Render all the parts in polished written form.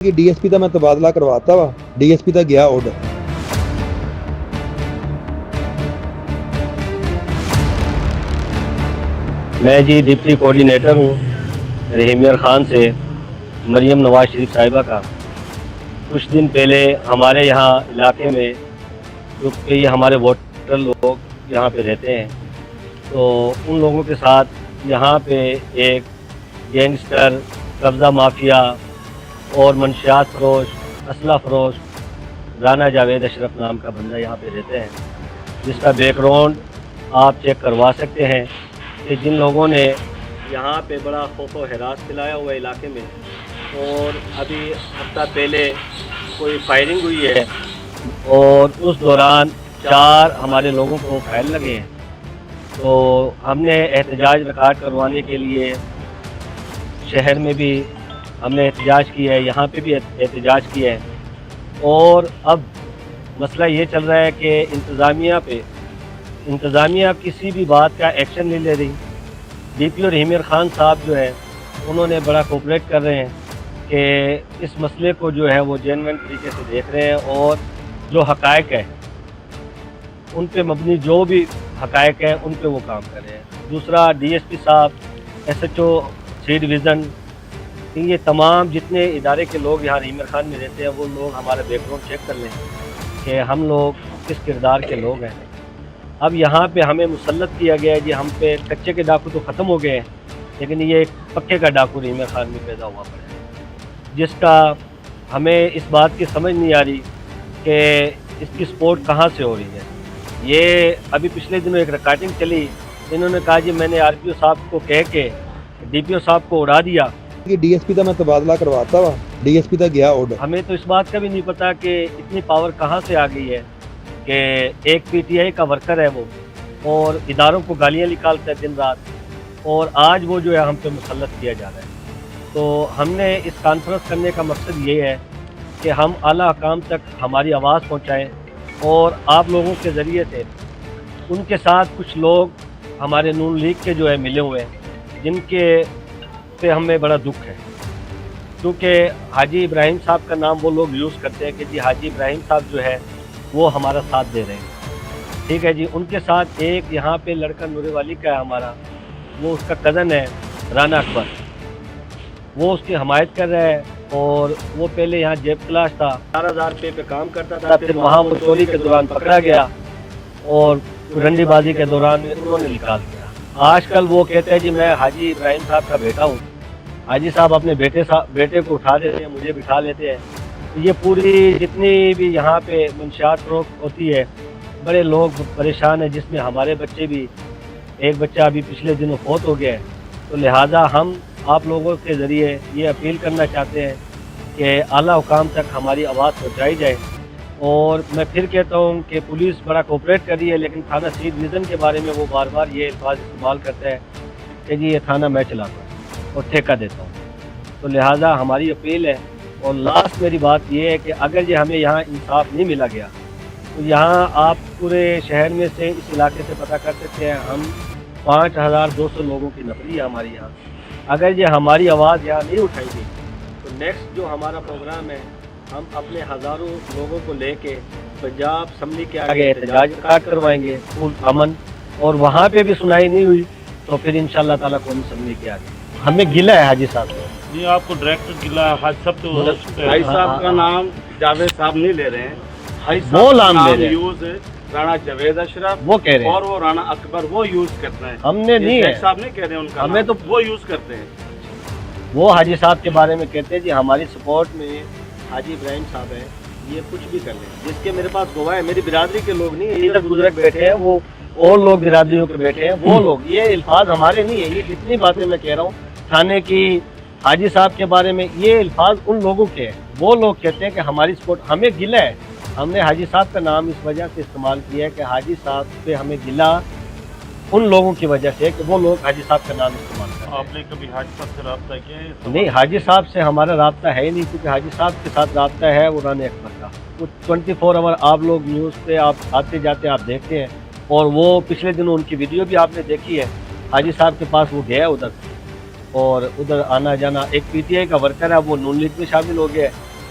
کہ D S P کا میں تبادلہ کرواتا وا ڈی ایس پی کا گیا آرڈر میں جی ڈپٹی کوآرڈینیٹر ہوں رحیم خان سے مریم نواز شریف صاحبہ کا۔ کچھ دن پہلے ہمارے یہاں علاقے میں کیونکہ یہ ہمارے ووٹر لوگ یہاں پہ رہتے ہیں تو ان لوگوں کے ساتھ یہاں پہ ایک گینگسٹر، قبضہ مافیا اور منشیات فروش، اسلحہ فروش رانا جاوید اشرف نام کا بندہ یہاں پہ رہتے ہیں، جس کا بیک گراؤنڈ آپ چیک کروا سکتے ہیں کہ جن لوگوں نے یہاں پہ بڑا خوف و ہراس پھیلایا ہوا علاقے میں، اور ابھی ہفتہ پہلے کوئی فائرنگ ہوئی ہے اور اس دوران 4 ہمارے لوگوں کو فائر لگے ہیں۔ تو ہم نے احتجاج ریکارڈ کروانے کے لیے شہر میں بھی ہم نے احتجاج کیا ہے، یہاں پہ بھی احتجاج کیا ہے، اور اب مسئلہ یہ چل رہا ہے کہ انتظامیہ کسی بھی بات کا ایکشن نہیں لے رہی۔ ڈی پی او رحیم خان صاحب جو ہے انہوں نے بڑا کوپریٹ کر رہے ہیں کہ اس مسئلے کو جو ہے وہ جینوئن طریقے سے دیکھ رہے ہیں، اور جو حقائق ہے ان پہ مبنی جو بھی حقائق ہیں ان پہ وہ کام کر رہے ہیں۔ دوسرا ڈی ایس پی صاحب، ایس ایچ او سی ڈویژن، یہ تمام جتنے ادارے کے لوگ یہاں رحیم خان میں رہتے ہیں وہ لوگ ہمارا بیک گراؤنڈ چیک کر لیں کہ ہم لوگ کس کردار کے لوگ ہیں۔ اب یہاں پہ ہمیں مسلط کیا گیا ہے جی، ہم پہ کچے کے ڈاکو تو ختم ہو گئے ہیں، لیکن یہ ایک پکے کا ڈاکو رحیم خان میں پیدا ہوا پڑا ہے، جس کا ہمیں اس بات کی سمجھ نہیں آ رہی کہ اس کی سپورٹ کہاں سے ہو رہی ہے۔ یہ ابھی پچھلے دنوں ایک ریکارڈنگ چلی، انہوں نے کہا جی میں نے آر پی او صاحب کو کہہ کے ڈی پی او صاحب کو اڑا دیا کہ ڈی ایس پی کا میں تبادلہ کرواتا وا ڈی ایس پی کا گیا آرڈر۔ ہمیں تو اس بات کا بھی نہیں پتا کہ اتنی پاور کہاں سے آ گئی ہے کہ ایک پی ٹی آئی کا ورکر ہے وہ، اور اداروں کو گالیاں نکالتا ہے دن رات، اور آج وہ جو ہے ہم پہ مسلط کیا جا رہا ہے۔ تو ہم نے اس کانفرنس کرنے کا مقصد یہ ہے کہ ہم اعلیٰ حکام تک ہماری آواز پہنچائیں، اور آپ لوگوں کے ذریعے سے ان کے ساتھ کچھ لوگ ہمارے نون لیگ کے جو ہے ملے ہوئے ہیں، جن کے پہ ہمیں بڑا دکھ ہے، کیونکہ حاجی ابراہیم صاحب کا نام وہ لوگ یوز کرتے ہیں کہ جی حاجی ابراہیم صاحب جو ہے وہ ہمارا ساتھ دے رہے ہیں، ٹھیک ہے جی۔ ان کے ساتھ ایک یہاں پہ لڑکا نورے والی کا ہے ہمارا، وہ اس کا کزن ہے رانا اکبر، وہ اس کی حمایت کر رہا ہے، اور وہ پہلے یہاں جیب تلاش تھا، 4,000 روپے پہ کام کرتا تھا، پھر وہاں وہ چوری کے دوران پکڑا گیا اور رنڈی بازی کے دوران انہوں نے نکال دیا۔ آج کل وہ کہتے ہیں جی میں حاجی ابراہیم صاحب کا بیٹا ہوں، حاجی صاحب اپنے بیٹے کو اٹھا دیتے ہیں، مجھے بٹھا لیتے ہیں۔ یہ پوری جتنی بھی یہاں پہ منشیات فروخت ہوتی ہے، بڑے لوگ پریشان ہیں، جس میں ہمارے بچے بھی، ایک بچہ ابھی پچھلے دنوں فوت ہو گیا ہے۔ تو لہٰذا ہم آپ لوگوں کے ذریعے یہ اپیل کرنا چاہتے ہیں کہ اعلیٰ حکام تک ہماری آواز پہنچائی جائے، اور میں پھر کہتا ہوں کہ پولیس بڑا کوپریٹ کر رہی ہے، لیکن تھانہ سی ڈویژن کے بارے میں وہ بار بار یہ الفاظ استعمال کرتا ہے کہ جی یہ تھانہ میں چلاتا ہوں اور ٹھیکہ دیتا ہوں۔ تو لہٰذا ہماری اپیل ہے، اور لاسٹ میری بات یہ ہے کہ اگر یہ ہمیں یہاں انصاف نہیں ملا گیا تو یہاں آپ پورے شہر میں سے اس علاقے سے پتہ کر سکتے ہیں، ہم 5,200 لوگوں کی نفری ہے ہماری یہاں۔ اگر یہ ہماری آواز یہاں نہیں اٹھائی گئی تو نیکسٹ جو ہمارا پروگرام ہے، ہم اپنے ہزاروں لوگوں کو لے کے پنجاب اسمبلی کے آگے احتجاج ریکارڈ کروائیں گے پھول امن، اور وہاں پہ بھی سنائی نہیں ہوئی تو پھر انشاءاللہ تعالیٰ قومی اسمبلی کے آگے ہمیں گلہ ہے حاجی صاحب سے۔ نہیں، آپ کو ڈائریکٹ گلا ہے حاج صاحب تو حاج صاحب کا نام جاوید صاحب نہیں لے رہے ہیں، حاج وہ صاحب کا نام لے نام رہے ہیں، یوز ہے رانا جاوید اشرف، وہ کہہ رہے ہیں، اور وہ رانا اکبر وہ یوز کرتے ہیں۔ ہم نے نہیں ہے، حاج صاحب نہیں کہہ رہے ہیں، ان کا ہمیں نام تو وہ یوز کرتے ہیں۔ وہ حاجی صاحب کے بارے میں کہتے ہیں جی ہماری سپورٹ میں حاجی ابراہیم صاحب ہیں، یہ کچھ بھی کر لیں، جس کے میرے پاس گواہ ہے، میری برادری کے لوگ نہیں، ادھر بزرگ بیٹھے ہیں، وہ اور لوگ برادریوں کے بیٹھے ہیں، وہ لوگ، یہ الفاظ ہمارے نہیں ہیں، یہ جتنی باتیں میں کہہ رہا ہوں تھانے کی، حاجی صاحب کے بارے میں، یہ الفاظ ان لوگوں کے ہیں۔ وہ لوگ کہتے ہیں کہ ہماری سپورٹ، ہمیں گلہ ہے، ہم نے حاجی صاحب کا نام اس وجہ سے استعمال کیا ہے کہ حاجی صاحب پہ ہمیں گلہ ان لوگوں کی وجہ سے کہ وہ لوگ حاجی صاحب کا نام استعمال کرتے ہیں۔ آپ نے کبھی حاج صاحب سے رابطہ کیا ہے؟ نہیں، حاجی صاحب سے ہمارا رابطہ ہے ہی نہیں، کیونکہ حاجی صاحب کے ساتھ رابطہ ہے وہ رانا اکبر کا، وہ 24 آور آپ لوگ نیوز پہ آپ آتے جاتے آپ دیکھتے ہیں، اور وہ پچھلے دنوں ان کی ویڈیو بھی آپ نے دیکھی ہے، حاجی صاحب کے پاس وہ گیا ادھر، اور ادھر آنا جانا، ایک پی ٹی آئی کا ورکر ہے وہ نون لیگ میں شامل ہو گیا ہے،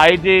IG